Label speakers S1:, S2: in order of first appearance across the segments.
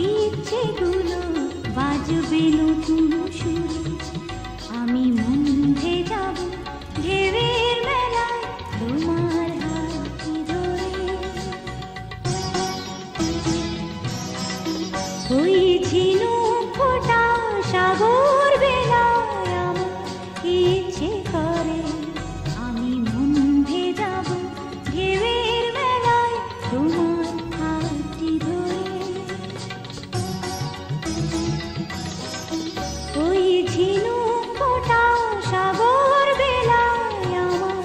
S1: ইচ্ছেগুলো বাজবে নতুন সুর। আমি মন ভেজাব ঢেউয়ের মেলায় তোমার হাত ধরে। ওই ঝিনুক ফোঁটা সাগর বেলায় আমার ইচ্ছে করে আমি মন ভেজাব ঢেউয়ের মেলায় তোমার হাতটি ধরে। ওই ঝিনুক ফোঁটা সাগর বেলায় আমার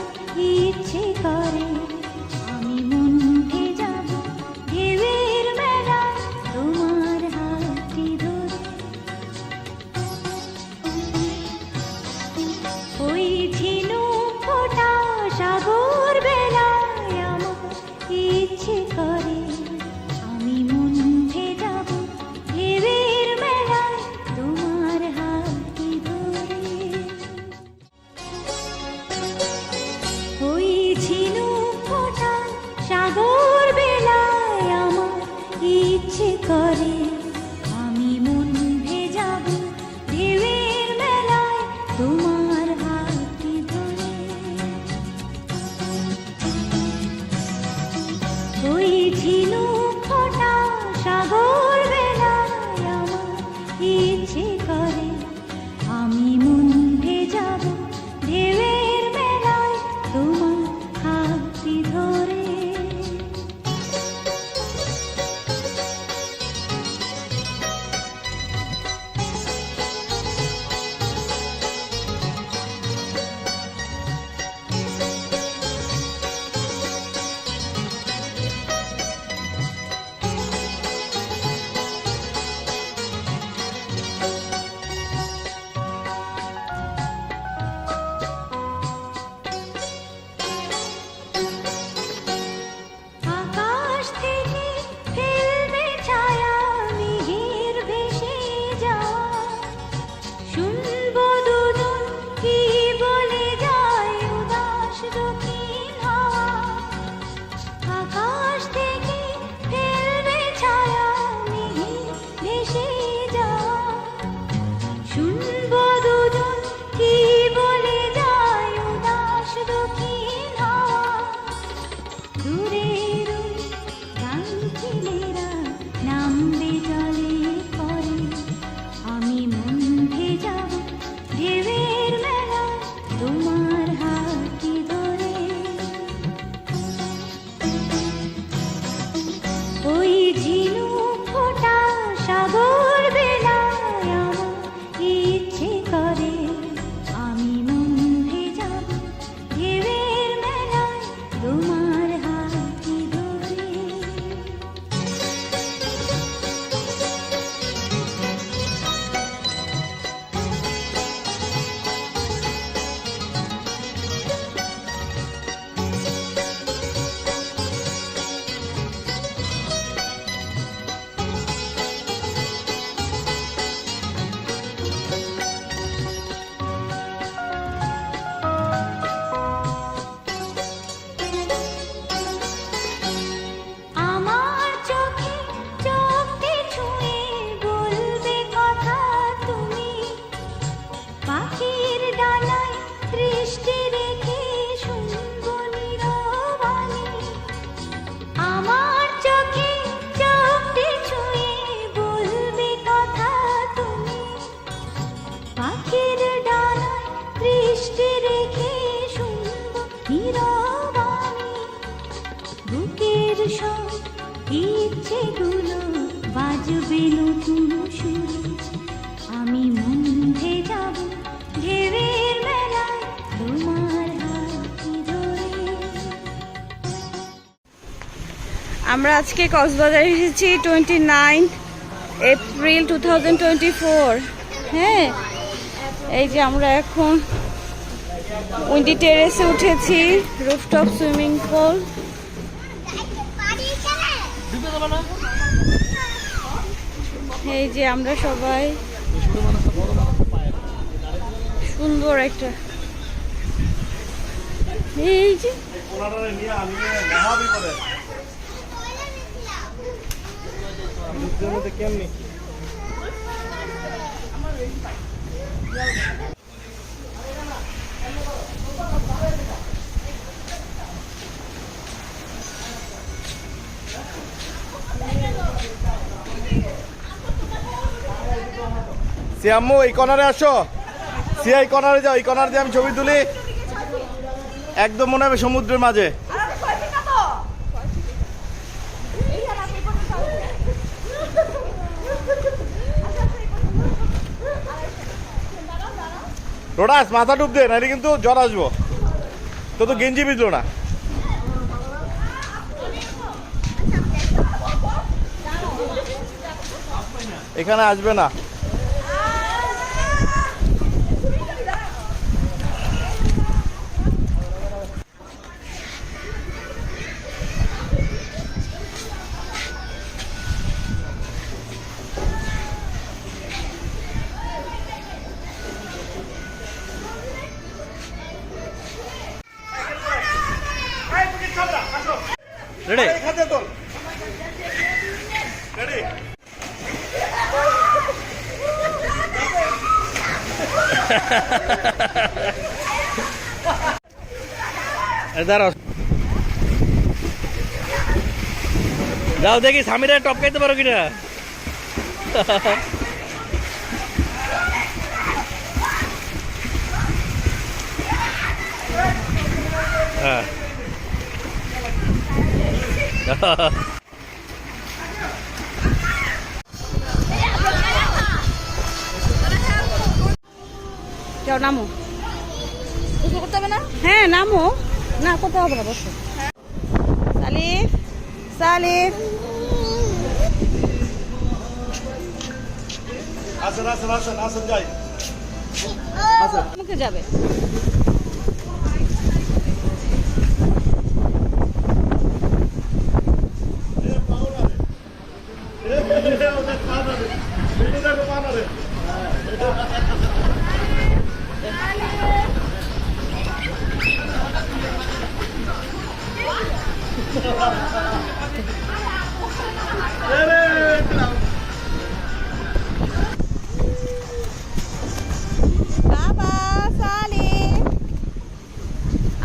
S1: ইচ্ছে করে আমি মন ভেজাব ঢেউয়ের মেলায় তোমার হাতটি ধরে। ওই ঝিনুক ফোঁটা সাগর বেলায় আমার ইচ্ছে করে আমি মন ভেজাব ঢেউয়ের মেলায় তোমার হাতটি ধরে। ওই ঝিনুক ফোঁটা সাগর বেলায় আমার ইচ্ছে করে আমি মন ভেজাব ঢেউয়ের মেলায় তোমার হাতটি ধরে। ওই ঝিনুক ফোঁটা সাগর বেলায় আমার ইচ্ছে করে আমি মন ভেজাব ঢেউয়ের মেলায় তোমার হাতটি ধরে। আকাশ থেকে ফেলবে ছায়া মেঘের ভেসে যাওয়া, শুনবো দুজন কি বলে যায় উদাস দক্ষিণ হাওয়া। আকাশ থেকে ফেলবে ছায়া মেঘের ভেসে যাওয়া, শুনবো দুজন কি বলে যায় উদাস দক্ষিণ হাওয়া। দূরের ওই গাঙচিলেরা নামবে জলে পরে আমি মন ভেজাব ঢেউয়ের মেলায় তোমার হাতটি ধরে। ওই ঝিনুক ফোঁটা সাগর বেলায় আমার ইচ্ছে করে আমি মন ভেজাব ঢেউয়ের মেলায় তোমার হাতটি ধরে। আমার চোখে চোখটি ছুঁয়ে বলবে কথা তুমি, পাখির ডানায় দৃষ্টি রেখে শুনবো নীরবাণী। আমার চোখে চোখটি ছুঁয়ে বলবে কথা তুমি, পাখির ডানায় দৃষ্টি রেখে শুনবো নীরবাণী। বুকের সব ইচ্ছেগুলো বাজবে নতুন সুর। আমি মন ভেজাব ঢেউয়ের মেলায় তোমার হাতটি ধরে।
S2: আমরা আজকে কক্সবাজারে এসেছি 29 এপ্রিল 2024। হ্যাঁ, এই যে আমরা এখন উইন্ডি টেরেসে উঠেছি, রুফটপ সুইমিং পুল। এই যে আমরা সবাই সুন্দর একটা, এই যে
S3: সিয়াম্মু এই কর্নারে আসো, সিয়া এই কর্নারে যাও, এই কর্নার দিয়ে আমি ছবি তুলি। একদম মনে হবে সমুদ্রের মাঝে। রোডাস মাথা ডুব দে, নাহলে কিন্তু জ্বর আসবো। তো গেঞ্জি ভিজলো না। এখানে আসবে না। রেডি খাতে তোল, রেডি। দাঁড়াও, যাও দেখি স্বামীরা টপকাইতে পারো কিনা। হ্যাঁ
S2: যাও নামো। করতে হবে না? হ্যাঁ নামো, না করতে হবে না, বসো। সালিফ, সালিফ
S3: আসেন আসেন আসেন আসেন, যাই
S2: মুখে যাবে।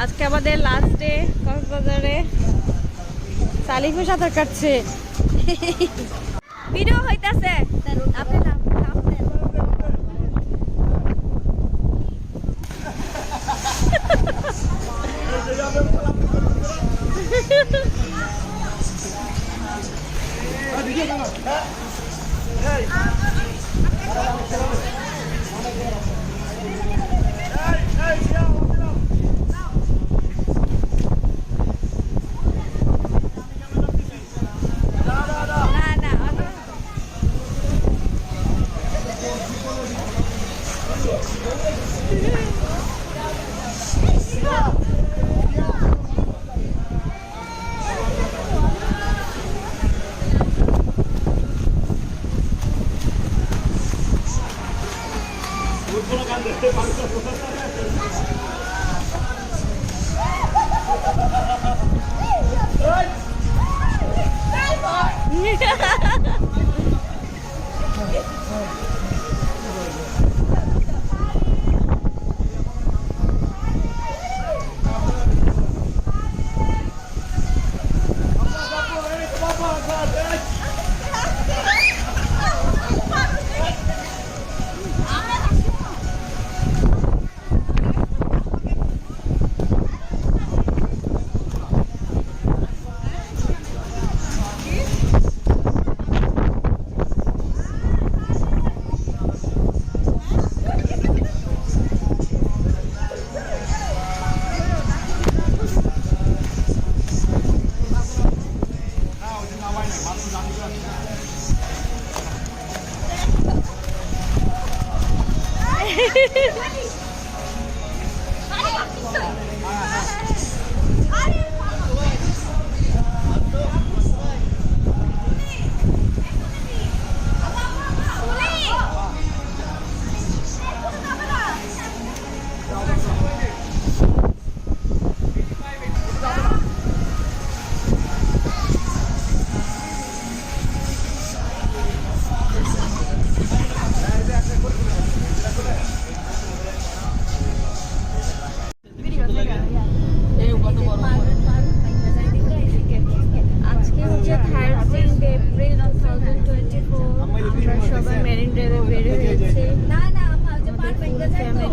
S2: আজকে আমাদের লাস্ট ডে কক্সবাজারে। সালিফও সাঁতার কাটছে, ভিডিও হইতাছে। আপনি নাম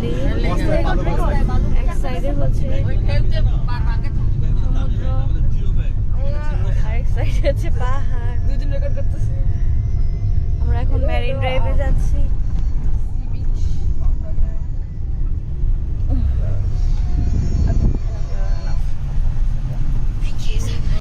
S2: নদী, এক সাইডে হচ্ছে সমুদ্র, আরেক সাইডে হচ্ছে পাহাড়। আমরা এখন মেরিন ড্রাইভে যাচ্ছি।